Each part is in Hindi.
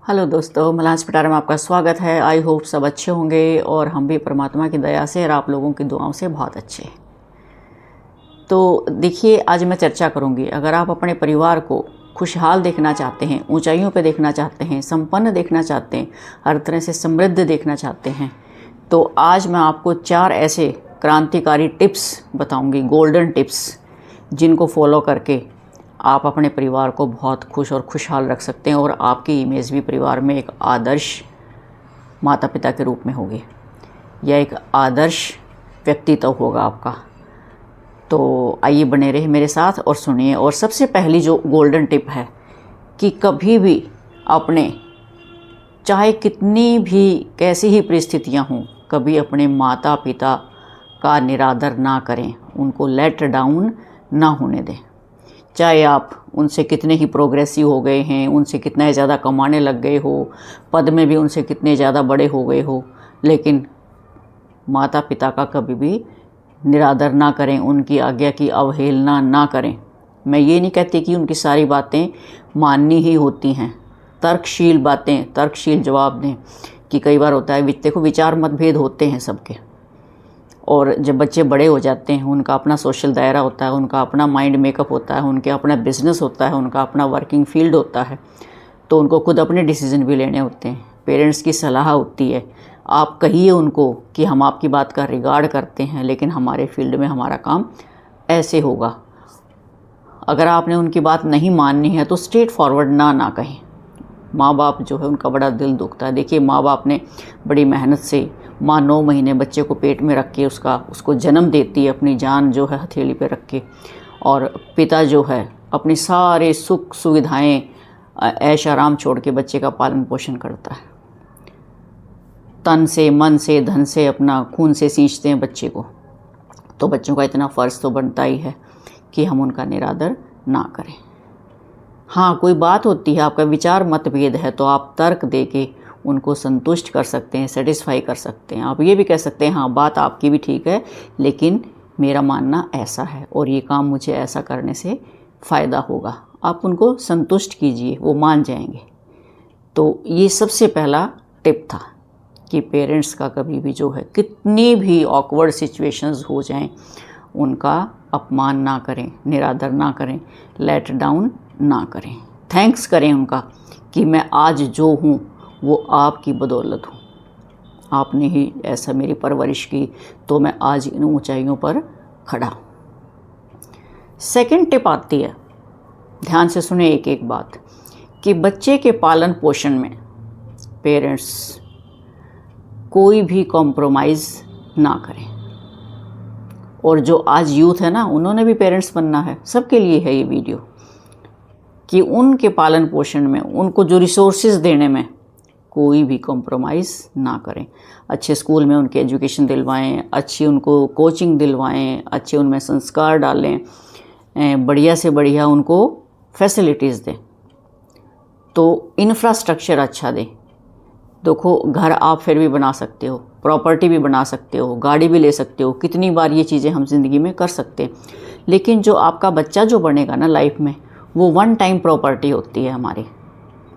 हेलो दोस्तों, मलांस पिटारा में आपका स्वागत है। आई होप सब अच्छे होंगे और हम भी परमात्मा की दया से और आप लोगों की दुआओं से बहुत अच्छे। तो देखिए, आज मैं चर्चा करूंगी, अगर आप अपने परिवार को खुशहाल देखना चाहते हैं, ऊंचाइयों पे देखना चाहते हैं, संपन्न देखना चाहते हैं, हर तरह से समृद्ध देखना चाहते हैं, तो आज मैं आपको 4 ऐसे क्रांतिकारी टिप्स बताऊँगी, गोल्डन टिप्स, जिनको फॉलो करके आप अपने परिवार को बहुत खुश और खुशहाल रख सकते हैं और आपकी इमेज भी परिवार में एक आदर्श माता पिता के रूप में होगी या एक आदर्श व्यक्तित्व होगा आपका। तो आइए बने रहे मेरे साथ और सुनिए। और सबसे पहली जो गोल्डन टिप है कि कभी भी अपने, चाहे कितनी भी कैसी ही परिस्थितियां हों, कभी अपने माता पिता का निरादर ना करें, उनको लेट डाउन ना होने दें। चाहे आप उनसे कितने ही प्रोग्रेसिव हो गए हैं, उनसे कितना ज़्यादा कमाने लग गए हो, पद में भी उनसे कितने ज़्यादा बड़े हो गए हो, लेकिन माता पिता का कभी भी निरादर ना करें, उनकी आज्ञा की अवहेलना ना करें। मैं ये नहीं कहती कि उनकी सारी बातें माननी ही होती हैं, तर्कशील बातें, तर्कशील जवाब दें। कि कई बार होता है, देखो, विचार मतभेद होते हैं सबके, और जब बच्चे बड़े हो जाते हैं उनका अपना सोशल दायरा होता है, उनका अपना माइंड मेकअप होता है, उनके अपना बिजनेस होता है, उनका अपना वर्किंग फील्ड होता है, तो उनको खुद अपने डिसीजन भी लेने होते हैं। पेरेंट्स की सलाह होती है, आप कहिए उनको कि हम आपकी बात का रिगार्ड करते हैं, लेकिन हमारे फील्ड में हमारा काम ऐसे होगा। अगर आपने उनकी बात नहीं माननी है तो स्ट्रेट फॉरवर्ड ना कहें। माँ बाप जो है उनका बड़ा दिल दुखता है। देखिए, माँ बाप ने बड़ी मेहनत से, माँ 9 महीने बच्चे को पेट में रख के उसको जन्म देती है, अपनी जान जो है हथेली पे रख के, और पिता जो है अपनी सारे सुख सुविधाएं, ऐश आराम छोड़ के बच्चे का पालन पोषण करता है। तन से, मन से, धन से, अपना खून से सींचते हैं बच्चे को। तो बच्चों का इतना फ़र्ज़ तो बनता ही है कि हम उनका निरादर ना करें। हाँ, कोई बात होती है, आपका विचार मतभेद है, तो आप तर्क दे के उनको संतुष्ट कर सकते हैं, सेटिस्फाई कर सकते हैं। आप ये भी कह सकते हैं, हाँ बात आपकी भी ठीक है, लेकिन मेरा मानना ऐसा है और ये काम मुझे ऐसा करने से फ़ायदा होगा। आप उनको संतुष्ट कीजिए, वो मान जाएंगे। तो ये सबसे पहला टिप था कि पेरेंट्स का कभी भी जो है, कितनी भी ऑकवर्ड सिचुएशंस हो जाएं, उनका अपमान ना करें, निरादर ना करें, लेट डाउन ना करें। थैंक्स करें उनका कि मैं आज जो हूँ वो आपकी बदौलत हूँ, आपने ही ऐसा मेरी परवरिश की, तो मैं आज इन ऊंचाइयों पर खड़ा हूँ। सेकंड टिप आती है, ध्यान से सुने एक एक बात, कि बच्चे के पालन पोषण में पेरेंट्स कोई भी कॉम्प्रोमाइज़ ना करें। और जो आज यूथ है ना, उन्होंने भी पेरेंट्स बनना है, सबके लिए है ये वीडियो, कि उनके पालन पोषण में, उनको जो रिसोर्सेज देने में कोई भी कॉम्प्रोमाइज़ ना करें। अच्छे स्कूल में उनके एजुकेशन दिलवाएं, अच्छी उनको कोचिंग दिलवाएं, अच्छे उनमें संस्कार डालें, बढ़िया से बढ़िया उनको फैसिलिटीज़ दें। तो इंफ्रास्ट्रक्चर अच्छा दें। देखो, घर आप फिर भी बना सकते हो, प्रॉपर्टी भी बना सकते हो, गाड़ी भी ले सकते हो, कितनी बार ये चीज़ें हम ज़िंदगी में कर सकते हैं, लेकिन जो आपका बच्चा जो बनेगा ना लाइफ में, वो वन टाइम प्रॉपर्टी होती है हमारी।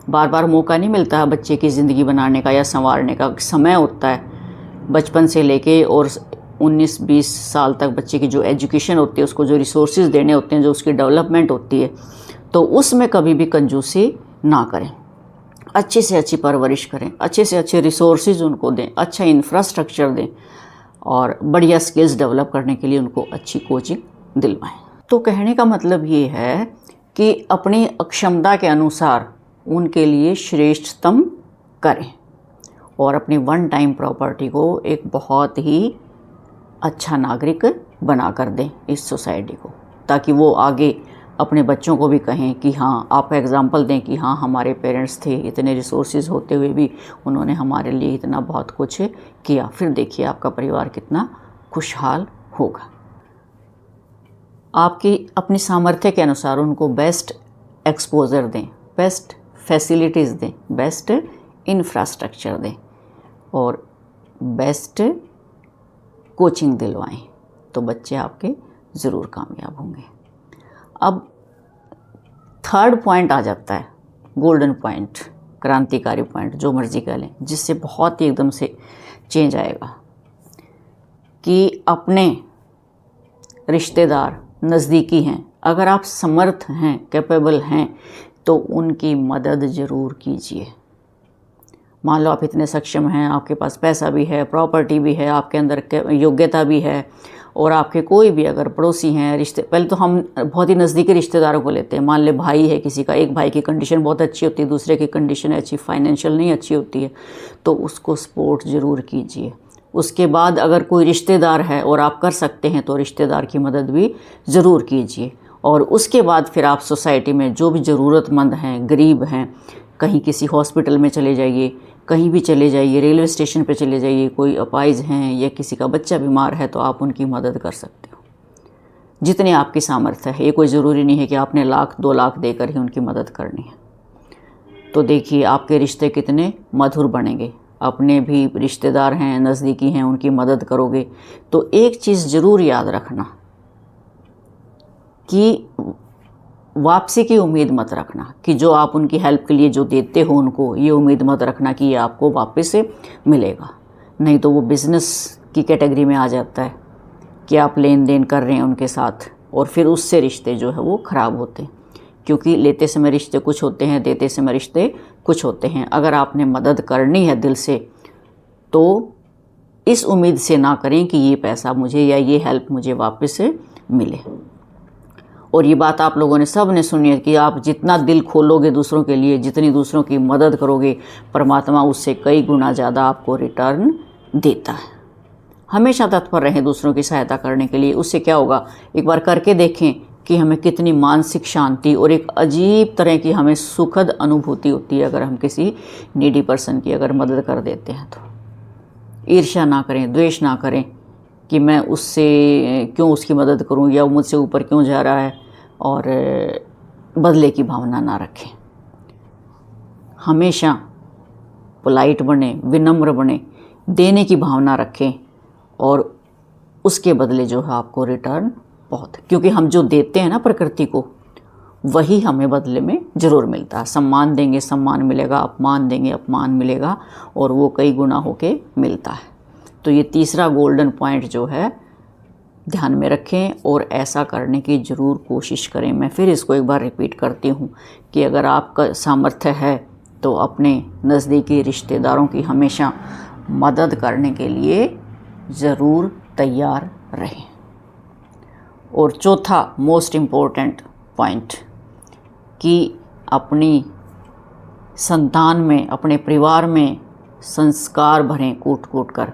बार बार मौका नहीं मिलता है बच्चे की ज़िंदगी बनाने का या संवारने का। समय होता है बचपन से लेके और 19-20 साल तक बच्चे की जो एजुकेशन होती है, उसको जो रिसोर्सेज देने होते हैं, जो उसकी डेवलपमेंट होती है, तो उसमें कभी भी कंजूसी ना करें। अच्छे से अच्छी परवरिश करें, अच्छे से अच्छे रिसोर्सेज उनको दें, अच्छा इंफ्रास्ट्रक्चर दें, और बढ़िया स्किल्स डेवलप करने के लिए उनको अच्छी कोचिंग दिलवाएं। तो कहने का मतलब ये है कि अपनी अक्षमता के अनुसार उनके लिए श्रेष्ठतम करें और अपनी वन टाइम प्रॉपर्टी को एक बहुत ही अच्छा नागरिक बना कर दें इस सोसाइटी को, ताकि वो आगे अपने बच्चों को भी कहें कि हाँ, आप एग्जाम्पल दें कि हाँ, हमारे पेरेंट्स थे, इतने रिसोर्सेज होते हुए भी उन्होंने हमारे लिए इतना बहुत कुछ किया। फिर देखिए आपका परिवार कितना खुशहाल होगा। आपकी अपनी सामर्थ्य के अनुसार उनको बेस्ट एक्सपोजर दें, बेस्ट फैसिलिटीज़ दें, बेस्ट इंफ्रास्ट्रक्चर दें और बेस्ट कोचिंग दिलवाएं, तो बच्चे आपके ज़रूर कामयाब होंगे। अब थर्ड पॉइंट आ जाता है, गोल्डन पॉइंट, क्रांतिकारी पॉइंट, जो मर्जी कह लें, जिससे बहुत ही एकदम से चेंज आएगा कि अपने रिश्तेदार नज़दीकी हैं, अगर आप समर्थ हैं, कैपेबल हैं, तो उनकी मदद ज़रूर कीजिए। मान लो आप इतने सक्षम हैं, आपके पास पैसा भी है, प्रॉपर्टी भी है, आपके अंदर योग्यता भी है, और आपके कोई भी अगर पड़ोसी हैं, पहले तो हम बहुत ही नज़दीकी रिश्तेदारों को लेते हैं। मान ले भाई है किसी का, एक भाई की कंडीशन बहुत अच्छी होती है, दूसरे की कंडीशन अच्छी फाइनेंशियल नहीं अच्छी होती है, तो उसको सपोर्ट ज़रूर कीजिए। उसके बाद अगर कोई रिश्तेदार है और आप कर सकते हैं तो रिश्तेदार की मदद भी ज़रूर कीजिए। और उसके बाद फिर आप सोसाइटी में जो भी ज़रूरतमंद हैं, गरीब हैं, कहीं किसी हॉस्पिटल में चले जाइए, कहीं भी चले जाइए, रेलवे स्टेशन पे चले जाइए, कोई अपाइज हैं या किसी का बच्चा बीमार है तो आप उनकी मदद कर सकते हो जितने आपकी सामर्थ्य है। ये कोई ज़रूरी नहीं है कि आपने 1,00,000 2,00,000 देकर ही उनकी मदद करनी है। तो देखिए आपके रिश्ते कितने मधुर बनेंगे। अपने भी रिश्तेदार हैं, नज़दीकी हैं, उनकी मदद करोगे तो एक चीज़ ज़रूर याद रखना कि वापसी की उम्मीद मत रखना, कि जो आप उनकी हेल्प के लिए जो देते हो उनको, ये उम्मीद मत रखना कि ये आपको वापस से मिलेगा। नहीं तो वो बिज़नेस की कैटेगरी में आ जाता है कि आप लेन देन कर रहे हैं उनके साथ, और फिर उससे रिश्ते जो है वो ख़राब होते हैं, क्योंकि लेते समय रिश्ते कुछ होते हैं, देते समय रिश्ते कुछ होते हैं। अगर आपने मदद करनी है दिल से तो इस उम्मीद से ना करें कि ये पैसा मुझे या ये हेल्प मुझे वापस से मिले। और ये बात आप लोगों ने सब ने सुनी है कि आप जितना दिल खोलोगे दूसरों के लिए, जितनी दूसरों की मदद करोगे, परमात्मा उससे कई गुना ज़्यादा आपको रिटर्न देता है। हमेशा तत्पर रहें दूसरों की सहायता करने के लिए। उससे क्या होगा, एक बार करके देखें कि हमें कितनी मानसिक शांति और एक अजीब तरह की हमें सुखद अनुभूति होती है अगर हम किसी नीडी पर्सन की अगर मदद कर देते हैं तो। ईर्ष्या ना करें, द्वेष ना करें कि मैं उससे क्यों उसकी मदद करूं या वो मुझसे ऊपर क्यों जा रहा है, और बदले की भावना ना रखें। हमेशा पोलाइट बने, विनम्र बने, देने की भावना रखें, और उसके बदले जो है आपको रिटर्न बहुत, क्योंकि हम जो देते हैं ना प्रकृति को, वही हमें बदले में ज़रूर मिलता है। सम्मान देंगे सम्मान मिलेगा, अपमान देंगे अपमान मिलेगा, और वो कई गुना होके मिलता है। तो ये तीसरा गोल्डन पॉइंट जो है ध्यान में रखें और ऐसा करने की ज़रूर कोशिश करें। मैं फिर इसको एक बार रिपीट करती हूँ कि अगर आपका सामर्थ्य है तो अपने नज़दीकी रिश्तेदारों की हमेशा मदद करने के लिए ज़रूर तैयार रहें। और चौथा मोस्ट इम्पोर्टेंट पॉइंट कि अपनी संतान में, अपने परिवार में संस्कार भरें कूट कूट कर।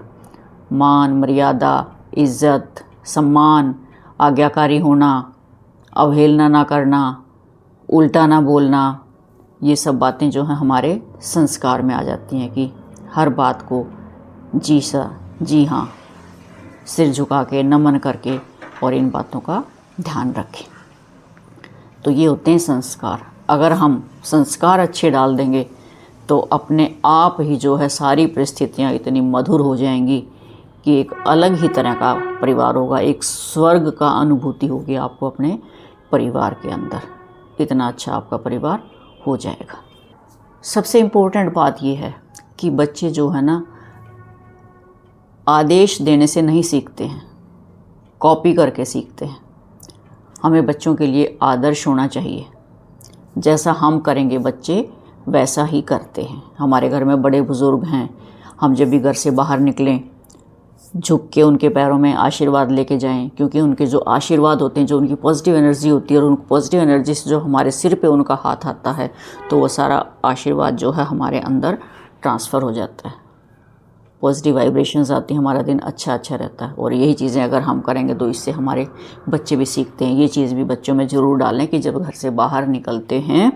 मान, मर्यादा, इज़्ज़त, सम्मान, आज्ञाकारी होना, अवहेलना ना करना, उल्टा ना बोलना, ये सब बातें जो हैं हमारे संस्कार में आ जाती हैं कि हर बात को जी हाँ सिर झुका के, नमन करके, और इन बातों का ध्यान रखें। तो ये होते हैं संस्कार। अगर हम संस्कार अच्छे डाल देंगे तो अपने आप ही जो है सारी परिस्थितियाँ इतनी मधुर हो जाएंगी कि एक अलग ही तरह का परिवार होगा, एक स्वर्ग का अनुभूति होगी आपको अपने परिवार के अंदर। इतना अच्छा आपका परिवार हो जाएगा। सबसे इम्पोर्टेंट बात यह है कि बच्चे जो है ना आदेश देने से नहीं सीखते हैं, कॉपी करके सीखते हैं। हमें बच्चों के लिए आदर्श होना चाहिए। जैसा हम करेंगे बच्चे वैसा ही करते हैं। हमारे घर में बड़े बुज़ुर्ग हैं, हम जब भी घर से बाहर निकलें झुक के उनके पैरों में आशीर्वाद लेके जाएं, क्योंकि उनके जो आशीर्वाद होते हैं, जो उनकी पॉजिटिव एनर्जी होती है, और उन पॉजिटिव एनर्जी से जो हमारे सिर पे उनका हाथ आता है तो वो सारा आशीर्वाद जो है हमारे अंदर ट्रांसफ़र हो जाता है। पॉजिटिव वाइब्रेशंस आती हैं, हमारा दिन अच्छा रहता है। और यही चीज़ें अगर हम करेंगे तो इससे हमारे बच्चे भी सीखते हैं। ये चीज़ भी बच्चों में ज़रूर डालें कि जब घर से बाहर निकलते हैं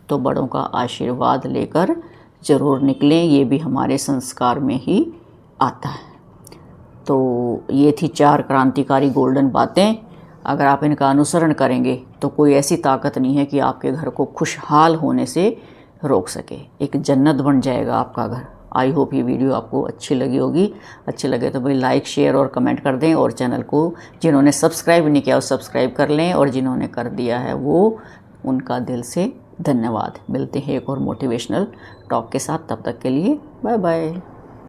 तो बड़ों का आशीर्वाद लेकर ज़रूर निकलें। ये भी हमारे संस्कार में ही आता है। तो ये थी 4 क्रांतिकारी गोल्डन बातें। अगर आप इनका अनुसरण करेंगे तो कोई ऐसी ताकत नहीं है कि आपके घर को खुशहाल होने से रोक सके। एक जन्नत बन जाएगा आपका घर। आई होप ये वीडियो आपको अच्छी लगी होगी। अच्छी लगे तो भाई लाइक, शेयर और कमेंट कर दें, और चैनल को जिन्होंने सब्सक्राइब नहीं किया वो सब्सक्राइब कर लें, और जिन्होंने कर दिया है वो उनका दिल से धन्यवाद। मिलते हैं एक और मोटिवेशनल टॉक के साथ, तब तक के लिए बाय बाय।